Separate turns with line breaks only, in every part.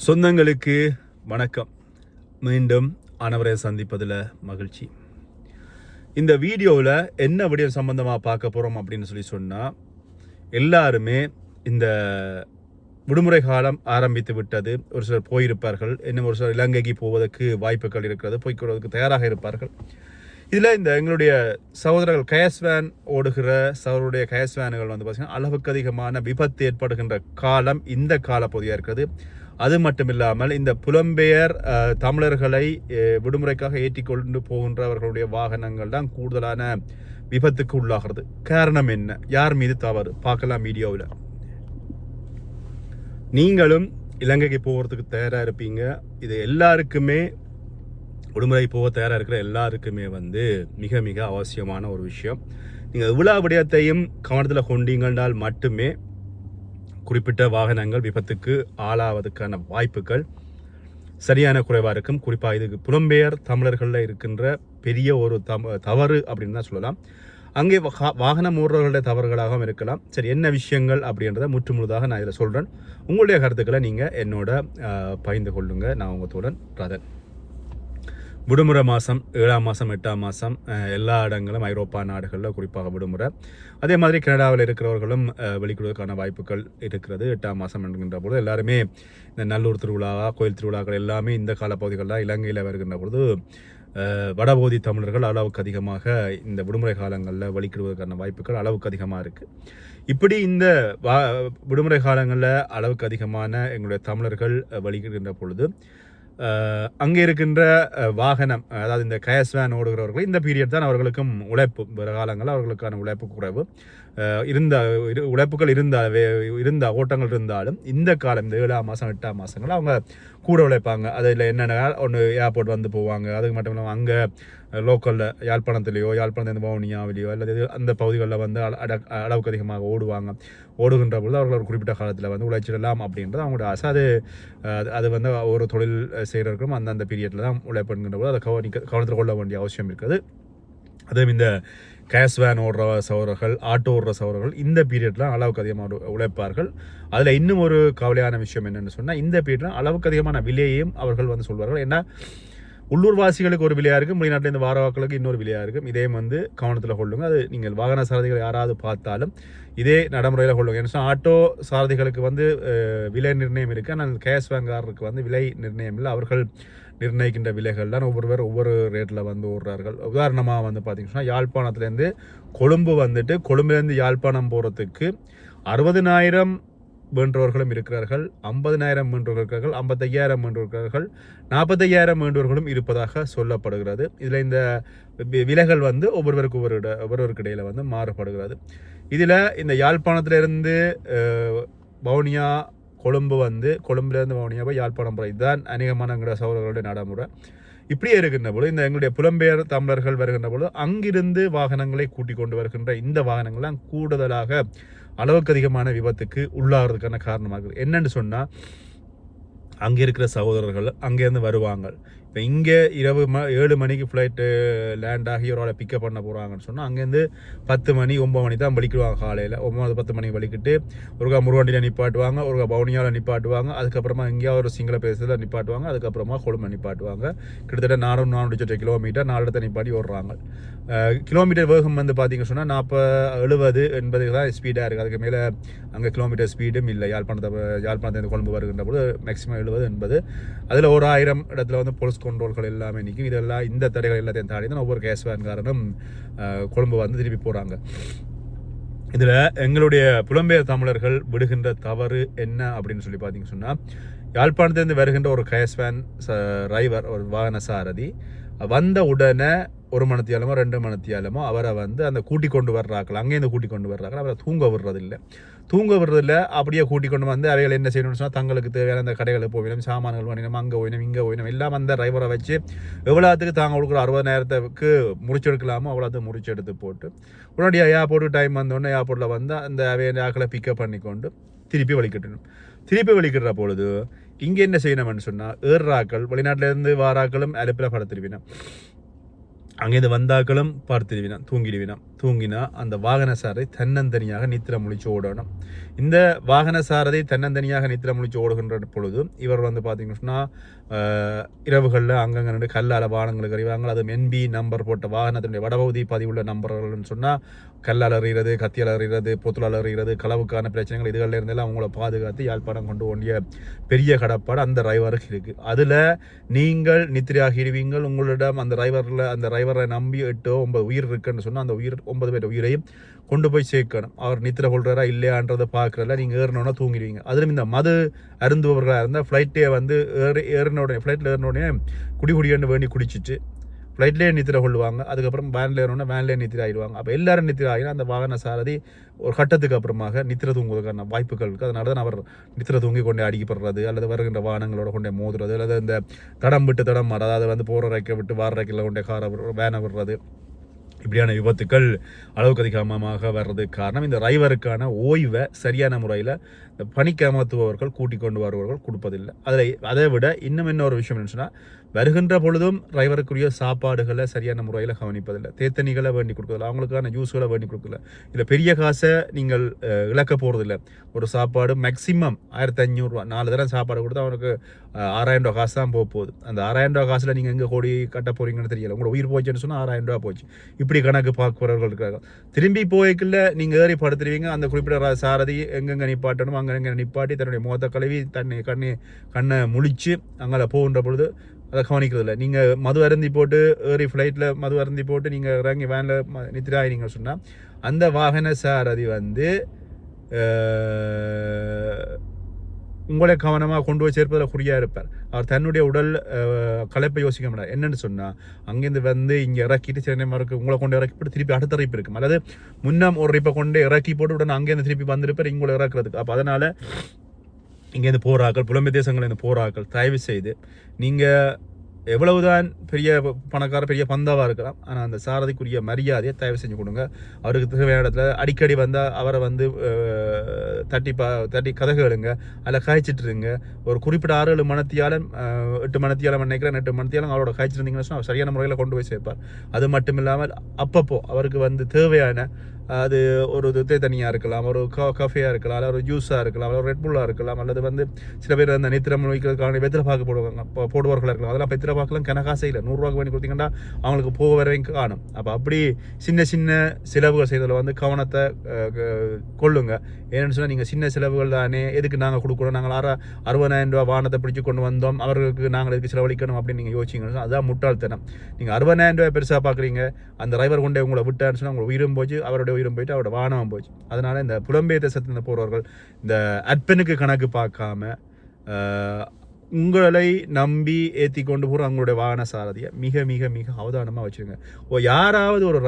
சொந்தங்களுக்கு வணக்கம். மீண்டும் அனைவரை சந்திப்பதில் மகிழ்ச்சி. இந்த வீடியோவில் என்ன விடயம் சம்பந்தமாக பார்க்க போகிறோம் அப்படின்னு சொன்னால், எல்லாருமே இந்த விடுமுறை காலம் ஆரம்பித்து விட்டது. ஒரு சிலர் போயிருப்பார்கள், இன்னும் ஒரு சிலர் இலங்கைக்கு போவதற்கு வாய்ப்புகள் இருக்கிறது, போய்க்கொள்வதற்கு தயாராக இருப்பார்கள். இதில் இந்த எங்களுடைய சகோதரர்கள் கயஸ் வேன் ஓடுகிற சகோதரருடைய கயஸ் வேனுகள் பார்த்திங்கன்னா அளவுக்கு அதிகமான விபத்து ஏற்படுகின்ற காலம் இந்த காலப்பகுதியாக இருக்கிறது. அது மட்டும் இல்லாமல் இந்த புலம்பெயர் தமிழர்களை விடுமுறைக்காக ஏற்றி கொண்டு போகின்றவர்களுடைய வாகனங்கள் தான் கூடுதலான விபத்துக்கு உள்ளாகிறது. காரணம் என்ன, யார் மீது தவறு பார்க்கலாம் வீடியோவில். நீங்களும் இலங்கைக்கு போகிறதுக்கு தயாராக இருப்பீங்க. இது எல்லாருக்குமே, விடுமுறை போக தயாராக இருக்கிற எல்லாருக்குமே மிக மிக அவசியமான ஒரு விஷயம். நீங்கள் இவ்வளோ விடயத்தையும் கவனத்தில் கொண்டீங்கன்றால் மட்டுமே குறிப்பிட்ட வாகனங்கள் விபத்துக்கு ஆளாவதற்கான வாய்ப்புகள் சரியான குறைவாக இருக்கும். குறிப்பாக இதுக்கு புலம்பெயர் தமிழர்களில் இருக்கின்ற பெரிய ஒரு தவறு அப்படின்னு தான் சொல்லலாம். அங்கே வாகனம் ஓடுறவர்களுடைய தவறுகளாகவும் இருக்கலாம். சரி, என்ன விஷயங்கள் அப்படின்றத முற்றுமுழுதாக நான் இதில் சொல்கிறேன். உங்களுடைய கருத்துக்களை நீங்கள் என்னோட பகிர்ந்து கொள்ளுங்க. நான் உங்களுடன் ரதன். விடுமுறை மாதம் 7ஆம் மாதம் 8ஆம் மாதம் எல்லா இடங்களும் ஐரோப்பா நாடுகளில் குறிப்பாக விடுமுறை. அதே மாதிரி கனடாவில் இருக்கிறவர்களும் வெளிக்கிடுவதற்கான வாய்ப்புகள் இருக்கிறது. 8ஆம் மாதம் என்கின்ற பொழுது எல்லாருமே இந்த நல்லூர் திருவிழா, கோயில் திருவிழாக்கள் எல்லாமே இந்த காலப்பகுதிகளில் இலங்கையில் வருகின்ற பொழுது வடபகுதி தமிழர்கள் அளவுக்கு அதிகமாக இந்த விடுமுறை காலங்களில் வெளிக்கிடுவதற்கான வாய்ப்புகள் அளவுக்கு அதிகமாக இருக்குது. இப்படி இந்த விடுமுறை காலங்களில் அளவுக்கு அதிகமான எங்களுடைய தமிழர்கள் வெளிக்கிடுகின்ற பொழுது அங்கே இருக்கின்ற வாகனம், அதாவது இந்த கயஸ் வேன் ஓடுகிறவர்கள் இந்த பீரியட் தான் அவர்களுக்கும் உழைப்பு. வேறு காலங்களில் அவர்களுக்கான உழைப்பு குறைவு உழைப்புகள் இருந்த ஓட்டங்கள் இருந்தாலும் இந்த காலம், இந்த 7ஆம் மாதம் 8ஆம் மாதங்கள் அவங்க கூட உழைப்பாங்க. அதில் என்னென்ன ஒன்று ஏர்போர்ட் வந்து போவாங்க. அதுக்கு மட்டும் இல்லாமல் அங்கே லோக்கலில் யாழ்ப்பாணத்துலேயோ யாழ்ப்பாணத்து வவுனியாவிலேயோ அல்லது அந்த பகுதிகளில் அளவுக்கு அதிகமாக ஓடுகின்ற பொழுது அவர்கள் ஒரு குறிப்பிட்ட காலத்தில் உழைச்சிடலாம் அப்படின்றது அவங்களோட ஆசை. அது ஒரு தொழில் செய்கிறவர்களும் அந்தந்த பீரியடில் தான் உழைப்புங்கிற போது அதை கவனத்தில் கொள்ள வேண்டிய அவசியம் இருக்குது. அதுவும் இந்த கேஸ் வேன் ஓடுற சகோதரர்கள், ஆட்டோ ஓடுற சகோதரர்கள் இந்த பீரியட்லாம் அளவுக்கு அதிகமாக உழைப்பார்கள். அதில் இன்னும் ஒரு கவலையான விஷயம் என்னென்னு சொன்னால், இந்த பீரியட்லாம் அளவுக்கு அதிகமான விலையையும் அவர்கள் சொல்வார்கள். ஏன்னா உள்ளூர்வாசிகளுக்கு ஒரு விலையாக இருக்கும், வெளிநாட்டிலேருந்து வாரவாக்களுக்கு இன்னொரு விலையாக இருக்கும். இதையும் கவனத்தில் கொள்ளுங்க. அது நீங்கள் வாகன சாரதிகள் யாராவது பார்த்தாலும் இதே நடைமுறையில் கொள்ளுங்க. ஏன்னா ஆட்டோ சாரதிகளுக்கு விலை நிர்ணயம் இருக்குது, ஆனால் கேஸ் வேன்காரருக்கு விலை நிர்ணயம் இல்லை. அவர்கள் நிர்ணயிக்கின்ற விலைகள் தான் ஒவ்வொரு ரேட்டில் ஓடுறார்கள். உதாரணமாக பார்த்தீங்கன்னா யாழ்ப்பாணத்துலேருந்து கொழும்பு கொழும்புலேருந்து யாழ்ப்பாணம் போகிறதுக்கு 60,000 வேண்டுவர்களும் இருக்கிறார்கள், 50,000 வேண்டுவர்கள் இருக்கிறார்கள், 55,000 வேண்டுவர்கள் இருக்கிறார்கள், 45,000 வேண்டுவர்களும் இருப்பதாக சொல்லப்படுகிறது. இதில் இந்த விலைகள் ஒவ்வொருவருக்கு இடையில் மாறுபடுகிறது. இதில் இந்த யாழ்ப்பாணத்திலிருந்து வவுனியா கொழும்பு கொழும்புலேருந்து வவுனியா போய் யாழ்ப்பாணம் போகிற இதுதான் அநேகமான எங்களுடைய சகோதரர்களுடைய நடைமுறை. இப்படியே இருக்கின்ற பொழுது இந்த எங்களுடைய புலம்பெயர் தமிழர்கள் வருகின்ற பொழுது அங்கிருந்து வாகனங்களை கூட்டிக் கொண்டு வருகின்ற இந்த வாகனங்கள்லாம் கூடுதலாக அளவுக்கு அதிகமான விபத்துக்கு உள்ளாகிறதுக்கான காரணமாக என்னென்னு சொன்னால், அங்கே இருக்கிற சகோதரர்கள் அங்கேருந்து வருவாங்க. இப்போ இங்கே இரவு 7 மணிக்கு ஃப்ளைட்டு லேண்ட் ஆகி ஒரு ஆளை பிக்கப் பண்ண போகிறாங்கன்னு சொன்னால் அங்கேருந்து 10 மணி 9 மணி தான் வலிக்கிடுவாங்க. காலையில் 9-10 மணி வலிக்கிட்டு ஒருக்கா முருகண்டியில் நிப்பாட்டுவாங்க, ஒருக்கா பவுனியாவில் நிப்பாட்டுவாங்க, அதுக்கப்புறமா எங்கேயாவது ஒரு சிங்கள பிரதேசத்தில் நிப்பாட்டுவாங்க, அதுக்கப்புறமா கொழும்பு நிப்பாட்டுவாங்க. கிட்டத்தட்ட 400-400 கிலோமீட்டர் 4 இடத்த நிப்பாட்டி ஓடுறாங்க. கிலோமீட்டர் வேகம் பார்த்தீங்கன்னு சொன்னால் 40-70-80 தான் ஸ்பீடாக இருக்குது. அதுக்கு மேலே அங்கே கிலோமீட்டர் ஸ்பீடும் இல்லை. யாழ்ப்பாணத்துலேருந்து கொழும்பு வருகின்ற போது மேக்ஸிமம் 70-80. அதில் ஒரு 1000 இடத்துல போலீஸ் கண்ட்ரோல்கள் எல்லாமே நிற்கும். இதெல்லாம் இந்த தடைகள் எல்லாத்தையும் தாண்டி தான் ஒவ்வொரு கேஸ் வேன்காரனும் கொழும்பு திருப்பி போகிறாங்க. இதில் எங்களுடைய புலம்பெயர் தமிழர்கள் விடுகின்ற தவறு என்ன அப்படின்னு பார்த்தீங்கன்னு சொன்னால், யாழ்ப்பாணத்திலேருந்து வருகின்ற ஒரு கேஸ் வேன் டிரைவர், ஒரு வாகன சாரதி வந்த உடனே 1 மணித்தியாலமோ 2 மணித்தியாலமோ அவரை அந்த கூட்டி கொண்டு வர்றார்கள், அங்கேருந்து கூட்டி கொண்டு வர்றார்கள். அவரை தூங்க விடுறதில்லை. அப்படியே கூட்டி கொண்டு அவைகள் என்ன செய்யணும்னு சொன்னால், தங்களுக்கு தேவையான அந்த கடைகளுக்கு போயிடும், சாமான்கள் வாங்கினோம், அங்கே போயிடும் இங்கே போயிடும், எல்லாம் அந்த டிரைவரை வச்சு எவ்வளோத்துக்கு தாங்க கொடுக்குற 60,000க்கு முடிச்செடுக்கலாமோ அவ்வளோத்துக்கு முடிச்செடுத்து போட்டு உடனடியாக ஏர்போர்ட்டு டைம் வந்தோடனே ஏர்போர்ட்டில் அந்த ஆக்களை பிக்கப் பண்ணிக்கொண்டு திருப்பி வலிக்கிடுற பொழுது இங்கே என்ன செய்யணும்னு சொன்னால், ஏறாக்கள் வெளிநாட்டிலேருந்து வாராக்களும் அலுப்பில் படுத்திருவினோம், அங்கேருந்து வந்தாக்களும் பார்த்துருவினோம், தூங்கிடுவினோம். தூங்கினா அந்த வாகன சாரதி தன்னந்தனியாக நித்திர முழிச்சு ஓடணும். இந்த வாகன சாரதி தன்னந்தனியாக நித்திர முழிச்சு ஓடுகின்ற பொழுது இவர் வந்து பார்த்தீங்கன்னு சொன்னால் இரவுகளில் அங்கங்கே நின்று கல்லால் வாகனங்களுக்கு அறிவாங்க. அது என்பி நம்பர் போட்ட வாகனத்தினுடைய வடபகுதி பதிவுள்ள நம்பர்கள்னு சொன்னால் கல்லால் அறிகிறது, கத்தியால் அறிகிறது, பொத்துளால் அறிகிறது, களவுக்கான பிரச்சனைகள் இதுகளில் இருந்தெல்லாம் அவங்கள பாதுகாத்து யாழ்ப்பாணம் கொண்டு வேண்டிய பெரிய கடப்பாடு அந்த டிரைவருக்கு இருக்குது. அதில் நீங்கள் நித்திரையாகிடுவீங்கள். உங்களிடம் அந்த டிரைவரை நம்பி 8-9 உயிர் இருக்குன்னு சொன்னால் அந்த 9 பேர் உயிரையும் கொண்டு போய் சேர்க்கணும். அவர் நித்திரை கொள்றாரா இல்லையான்றதை பார்க்குறல நீங்கள் ஏறினோன்னா தூங்கிடுவீங்க. அதிலும் இந்த மது அருந்துபவர்களாக இருந்தால் ஃப்ளைட்டே வந்து ஃப்ளைட்டில் ஏறினோடனே குடின்னு வேண்டி குடிச்சிட்டு ஃப்ளைட்லேயே நித்திரை கொள்ளுவாங்க. அதுக்கப்புறம் வேனில் ஏறணுன்னா வேன்லேயே நித்திரை ஆகிடுவாங்க. அப்போ எல்லாரும் நித்திரை ஆகினா அந்த வாகன சாரதி ஒரு கட்டத்துக்கு அப்புறமாக நித்திரை தூங்குவதற்கான வாய்ப்புகள் இருக்குது. அதனால தான் அவர் நித்திரை தூங்கி கொண்டே அடிக்கப்படுறது அல்லது வருகின்ற வாகனங்களோட கொண்டே மோதுறது அல்லது இந்த தடம் விட்டு தடம் மாறது, அதாவது வந்து போகிற ரேக்கை விட்டு வார ரேக்கில் கொண்டே வேனை விடுறது, இப்படியான விபத்துக்கள் அளவுக்கு அதிகமாக வர்றதுக்கு காரணம் இந்த டிரைவருக்கான ஓய்வை சரியான முறையில் இந்த பணிக்கு அமர்த்துபவர்கள் கூட்டிக் கொண்டு வருபவர்கள் கொடுப்பதில்லை. அதை விட இன்னும் இன்னொரு விஷயம் என்னச்சுன்னா, வருகின்ற பொழுதும் டிரைவருக்குரிய சாப்பாடுகளை சரியான முறையில் கவனிப்பதில்லை, தேத்தனிகளை வேண்டி கொடுக்குறதில்ல, அவங்களுக்கான ஜூஸ்களை வேண்டி கொடுக்கல. இதில் பெரிய காசை நீங்கள் இழக்க போகிறதில்ல. ஒரு சாப்பாடு மேக்சிமம் 1500 4 தடவை சாப்பாடு கொடுத்து அவனுக்கு 6000 ரூபா காசு தான் போகுது. அந்த 6000 ரூபா காசில் நீங்கள் எங்கே கோடி கட்ட போகிறீங்கன்னு தெரியல. உங்களோட உயிர் போச்சுன்னு சொன்னால் 6000 ரூபா போச்சு. இப்படி கணக்கு பார்க்குறவர்கள் இருக்கிறாங்க. திரும்பி போய்க்குள்ள நீங்கள் ஏறி படுத்துருவீங்க. அந்த குறிப்பிட்ட சாரதி எங்கெங்கே நிப்பாட்டணும் அங்கங்கே நிப்பாட்டி தன்னுடைய முகத்தை கழுவி கண்ணை முழிச்சு அங்கே போகின்ற பொழுது அதை கவனிக்கிறதில்ல. நீங்கள் மது அருந்தி போட்டு ஏறி ஃப்ளைட்டில் மது அருந்தி போட்டு நீங்கள் இறங்கி வேனில் நித்திராயினீங்கன்னு சொன்னால் அந்த வாகன சாரதி வந்து உங்களை கவனமாக கொண்டு போய் சேர்ப்பதில் குறியாக இருப்பார். அவர் தன்னுடைய உடல் கலைப்பை யோசிக்க மாட்டார். என்னென்னு சொன்னால் அங்கேருந்து வந்து இங்கே இறக்கிட்டு சில நேரம் இருக்குது உங்களை கொண்டு இறக்கி போட்டு திருப்பி அடுத்த ரிப்பு இருக்கும், அல்லது முன்னம் ஒரு ரிப்பை கொண்டு இறக்கி போட்டு உடனே அங்கேருந்து திருப்பி வந்திருப்பார் இங்களை இறக்குறதுக்கு. அப்போ அதனால் இங்கேருந்து போராக்கள் புலம்பெயர் தேசங்கள்லேருந்து போராக்கள் தயவு செய்து நீங்கள் எவ்வளவுதான் பெரிய பணக்கார பெரிய பந்தாவாக இருக்கலாம், ஆனால் அந்த சாரதிக்குரிய மரியாதையை தயவு செஞ்சு கொடுங்க. அவருக்கு தேவையான இடத்துல அடிக்கடி வந்தால் அவரை வந்து தட்டி கதகுகளுங்க, அதில் காய்ச்சிட்டுருங்க. ஒரு குறிப்பிட்ட 6-7 மணத்தியாலும் 8 மணத்தியாலும் நினைக்கிறேன் 8 மணத்தியாலும் அவரோட காய்ச்சிருந்தீங்கன்னு சொன்னால் அவர் சரியான முறையில் கொண்டு போய் சேர்ப்பார். அது மட்டும் இல்லாமல் அப்பப்போ அவருக்கு வந்து தேவையான அது ஒரு தனியாக இருக்கலாம், ஒரு காஃபியாக இருக்கலாம், அல்லது ஒரு ஜூஸாக இருக்கலாம், அல்லது ஒரு ரெட்புல்லாக இருக்கலாம், அல்லது வந்து சில பேர் அந்த நித்திரம் வைக்கிறதுக்கான வெத்திர பாக்கு போடுவார்களாக இருக்கலாம். அதெல்லாம் வெத்திர பாக்கெல்லாம் கணக்காசை இல்லை, 100 ரூபாய்க்கு வேண்டி கொடுத்தீங்கன்னா அவங்களுக்கு போக வரைக்கும் காணும். அப்போ அப்படி சின்ன சின்ன செலவுகள் செய்ததில் வந்து கவனத்தை கொள்ளுங்க. ஏன்னு சொன்னால் நீங்கள் சின்ன செலவுகள் தானே எதுக்கு நாங்கள் கொடுக்கணும், நாங்கள் 60,000 ரூபா வாகனத்தை பிடிச்சி கொண்டு வந்தோம் அவர்களுக்கு நாங்கள் எதுக்கு செலவழிக்கணும் அப்படின்னு நீங்கள் யோசிச்சிங்கன்னா அதுதான் முட்டாள்தனம். நீங்கள் 60,000 ரூபாய் பெருசாக பார்க்குறீங்க, அந்த டிரைவர் கொண்டே உங்களை விட்டான்னு சொன்னால் உங்களை உயிரும் போச்சு, அவருடைய உயிரும் போயிட்டு அவரோட வாகனம் போச்சு. அதனால் இந்த புலம்பெயர் தேசத்தில் போகிறவர்கள் இந்த அர்ப்பனுக்கு கணக்கு பார்க்காம உங்களை நம்பி ஏற்றி கொண்டு போகிற அவங்களுடைய வாகன சாரதியை மிக மிக மிக அவதானமாக வச்சுருங்க. யாராவது ஒரு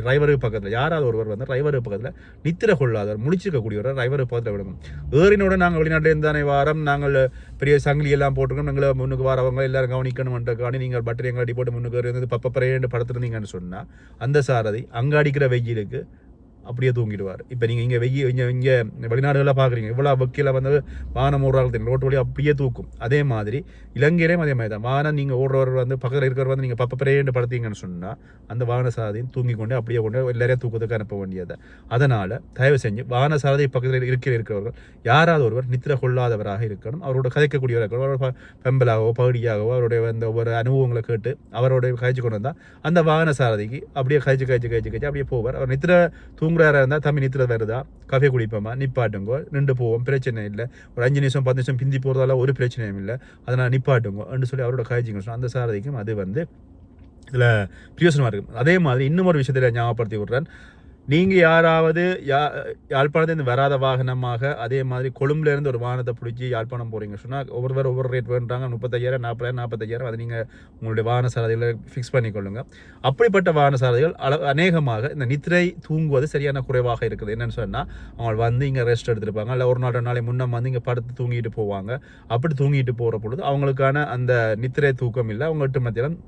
டிரைவருக்கு பக்கத்தில் யாராவது ஒருவர் வந்து டிரைவருக்கு பக்கத்தில் நித்திர கொள்ளாதவர் முழிச்சிருக்கக்கூடியவர் டிரைவருக்கு பக்கத்தில் விடுங்க. ஏறினோட நாங்கள் வெளிநாட்டிலேருந்து தானே வாரம், நாங்கள் பெரிய சங்கிலி எல்லாம் போட்டிருக்கோம், எங்களை முன்னுக்கு வரவங்க எல்லாரும் கவனிக்கணும்ன்றக்காண்டி நீங்கள் பட்டரி எங்களை அடி போட்டு முன்னுக்கு இருந்து பப்பப்பறையேண்டு படுத்துருந்தீங்கன்னு சொன்னால் அந்த சாரதி அங்கே அடிக்கிற வெயிலுக்கு அப்படியே தூங்கிடுவார். இப்போ நீங்கள் இங்கே வெளிநாடுகளில் பார்க்குறீங்க இவ்வளோ வக்கீல வந்து வாகனம் ஓடுறாங்க தெரியும், ரோட்டு வழியாக அப்படியே தூக்கும். அதே மாதிரி இலங்கையிலேயும் அதே மாதிரி தான். வாகனம் நீங்கள் ஓடுறவர் வந்து பக்கத்தில் இருக்கிறவர் வந்து நீங்கள் பப்பப்பறையேண்டு படுத்தீங்கன்னு சொன்னால் அந்த வாகன சாரதியும் தூங்கி கொண்டு அப்படியே கொண்டு எல்லாரையும் தூக்கத்துக்கு அனுப்ப வேண்டியது. அதனால் தயவு செஞ்சு வாகன சாரதி பக்கத்தில் இருக்கிறவர்கள் யாராவது ஒருவர் நித்திர கொள்ளாதவராக இருக்கணும், அவரோட கதைக்கக்கூடியவராக இருக்கணும். அவரோட பெம்பலாகவோ பகுதியாகவோ அவருடைய அந்த ஒவ்வொரு அனுபவங்களை கேட்டு அவரோட கழிச்சு கொண்டு வந்தால் அந்த வாகன சாரதிக்கு அப்படியே கழிச்சு அப்படியே போவார். அவர் நித்திர தூங்குறாரா இருந்தால் தம்பி நித்திர வருதா, காஃபே குடிப்போமா, நிப்பாட்டுங்கோ, நின்று போவோம், பிரச்சனை இல்லை, ஒரு 5 நிமிஷம் 10 நிமிஷம் பிந்தி போகிறதால ஒரு பிரச்சனையும் இல்லை, அதனால் நிப்பாட்டுங்கோ என்று சொல்லி அவரோட காய்ச்சிங்க அந்த சாரதிக்கும் அது வந்து இதில் பிரயோசனமாக இருக்கும். அதே மாதிரி இன்னும் ஒரு விஷயத்தில் ஞாபகப்படுத்தி விடுறேன். நீங்கள் யாராவது யாழ்ப்பாணத்துலேருந்து வராத வாகனமாக அதே மாதிரி கொழும்புலேருந்து ஒரு வாகனத்தை பிடிச்சி யாழ்ப்பாணம் போகிறீங்க சொன்னால் ஒவ்வொரு ரேட் வேணுறாங்க, 35,000 40,000 40,000 அதை நீங்கள் உங்களுடைய வாகன சாரதிகளை ஃபிக்ஸ் பண்ணிக்கொள்ளுங்க. அப்படிப்பட்ட வாகன சாரதிகள் அநேகமாக இந்த நித்திரை தூங்குவது சரியான குறைவாக இருக்குது. என்னென்னு சொன்னால் அவங்க வந்து இங்கே ரெஸ்ட் எடுத்துருப்பாங்க, இல்லை ஒரு நாள் 2 நாளை முன்னம் வந்து இங்கே படுத்து தூங்கிட்டு போவாங்க. அப்படி தூங்கிட்டு போகிற பொழுது அவங்களுக்கான அந்த நித்திரை தூக்கம் இல்லை, அவங்க 8 மத்தியாலம்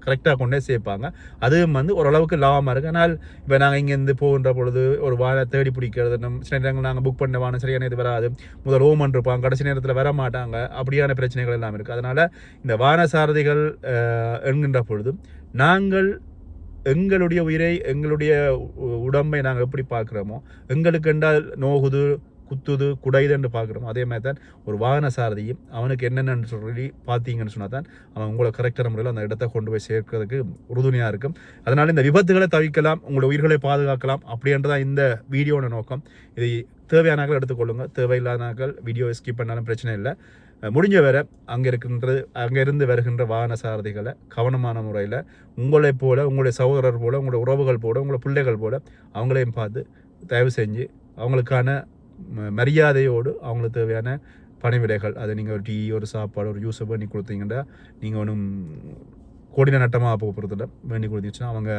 கரெக்டாக கொண்டே சேர்ப்பாங்க. அதுவும் வந்து ஓரளவுக்கு லாபமாக இருக்குது. ஆனால் இப்போ நாங்கள் இங்கேருந்து போகின்ற பொழுது ஒரு வாகனம் தேடி பிடிக்கிறது, சில நேரங்கள் நாங்கள் புக் பண்ண வாகனம் சரியான இது வராது, முதல் ஓமன் இருப்பாங்க, கடைசி நேரத்தில் வர மாட்டாங்க, அப்படியான பிரச்சனைகள் எல்லாம் இருக்குது. அதனால் இந்த வாகன சாரதிகள் என்கின்ற பொழுது நாங்கள் எங்களுடைய உயிரை எங்களுடைய உடம்பை நாங்கள் எப்படி பார்க்குறோமோ எங்களுக்கு என்றால் நோகுது குத்துது குடையுதுன்னு பார்க்குறோம் அதே மாதிரி தான் ஒரு வாகன சாரதியும் அவனுக்கு என்னென்னு சொல்லி பார்த்தீங்கன்னு சொன்னால் தான் அவன் உங்களை கரெக்டான முறையில் அந்த இடத்த கொண்டு போய் சேர்க்கிறதுக்கு உறுதுணையாக இருக்கும். அதனால் இந்த விபத்துகளை தவிர்க்கலாம், உங்களோட உயிர்களை பாதுகாக்கலாம் அப்படின்றதான் இந்த வீடியோட நோக்கம். இது தேவையானாக்கள் எடுத்துக்கொள்ளுங்க, தேவையில்லாதாக்கள் வீடியோ ஸ்கிப் பண்ணாலும் பிரச்சனை இல்லை. முடிஞ்ச வரை அங்கேருந்து வருகின்ற வாகன சாரதிகளை கவனமான முறையில் உங்களைப் போல உங்களுடைய சகோதரர் போல உங்களுடைய உறவுகள் போல உங்களுடைய பிள்ளைகள் போல அவங்களையும் பார்த்து தயவு செஞ்சு அவங்களுக்கான மரியாதையோடு அவங்களுக்கு தேவையான பணிவிடைகள் அதை நீங்கள் ஒரு டீ ஒரு சாப்பாடு ஒரு ஜூஸை பண்ணி கொடுத்தீங்கன்னா நீங்கள் ஒன்றும் கோடின நட்டமாக போகிறதில்ல. வேண்டி கொடுத்துச்சுன்னா அவங்க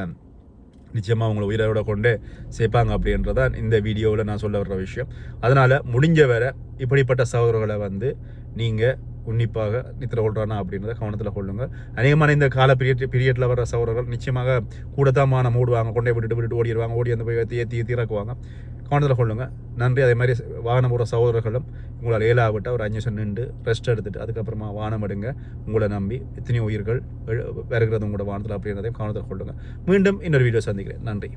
நிச்சயமாக அவங்கள உயிரோட கொண்டு சேர்ப்பாங்க அப்படின்றதான் இந்த வீடியோவில் நான் சொல்ல வர்ற விஷயம். அதனால் முடிஞ்ச வரை இப்படிப்பட்ட சகோதரர்களை வந்து நீங்கள் உன்னிப்பாக நித்திர கொள்றானா அப்படின்றத கவனத்தில் கொள்ளுங்க. அநேகமான இந்த கால பீரியடில் வர சகோதரர்கள் நிச்சயமாக கூடத்தாமான மூடுவாங்க, கொண்டே விட்டுட்டு ஓடிடுவாங்க, ஓடி வந்து போய் ஏற்றி இறக்குவாங்க. கவனத்தில் கொள்ளுங்க. நன்றி. அதே மாதிரி வாகனம் போகிற சகோதரர்களும் உங்களால் ஏழாவிட்டால் ஒரு 5 நிமிஷம் நின்று ரெஸ்ட் எடுத்துட்டு அதுக்கப்புறமா வாகனம் எடுங்க. உங்களை நம்பி எத்தனையோ உயிர்கள் வருகிறது உங்களோட வாகனத்தில் அப்படின்றதையும் கவனத்தில் கொள்ளுங்க. மீண்டும் இன்னொரு வீடியோ சந்திக்கிறேன். நன்றி.